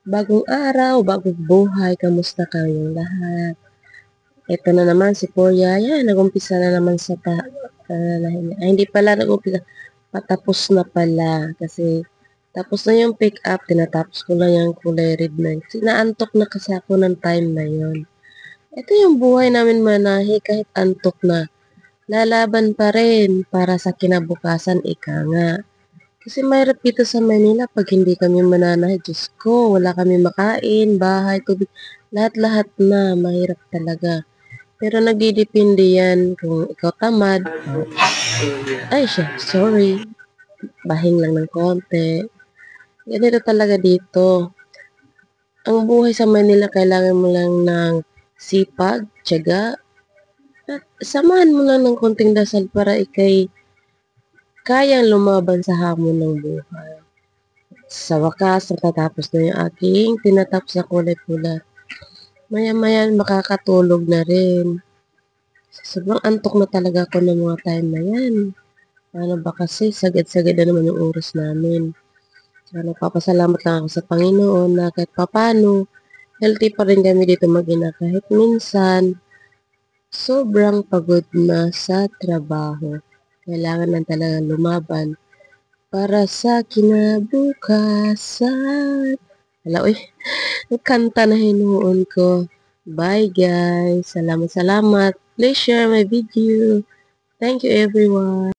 Bagong araw, bagong buhay, kamusta kayong lahat? Ito na naman si Korea, yan, nag-umpisa na naman sa hindi pala nag-umpisa, patapos na pala, kasi tapos na yung pick up, tinatapos ko lang yung kulay red na, kasi naantok na kasi ako ng time na yon. Ito yung buhay namin manahe, kahit antok na, lalaban pa rin para sa kinabukasan, ika nga. Kasi mahirap dito sa Manila pag hindi kami mananahe. Diyos ko, wala kami makain, bahay, tubig, lahat-lahat na, mahirap talaga. Pero nagdidepende yan kung ikaw tamad. Ay, siya, sorry. Bahing lang ng konti. Ganito talaga dito. Ang buhay sa Manila, kailangan mo lang ng sipag, tiyaga, at samahan mo lang ng konting dasal para ikay kayang lumaban sa hamon ng buhay. Sa wakas, natatapos na yung aking tinatapos na kulay pula. Maya-maya makakatulog na rin. Sobrang antok na talaga ako ng mga time na yan. Ano ba kasi, sagad-sagad na naman yung oras namin. Kaya nagpapasalamat lang ako sa Panginoon na kahit papano, healthy pa rin kami dito mag-ina kahit minsan, sobrang pagod na sa trabaho. Kailangan lang talaga lumaban para sa kinabukasan. Wala, uy, kanta na hinuon ko. Bye guys. Salamat, salamat. Please share my video. Thank you everyone.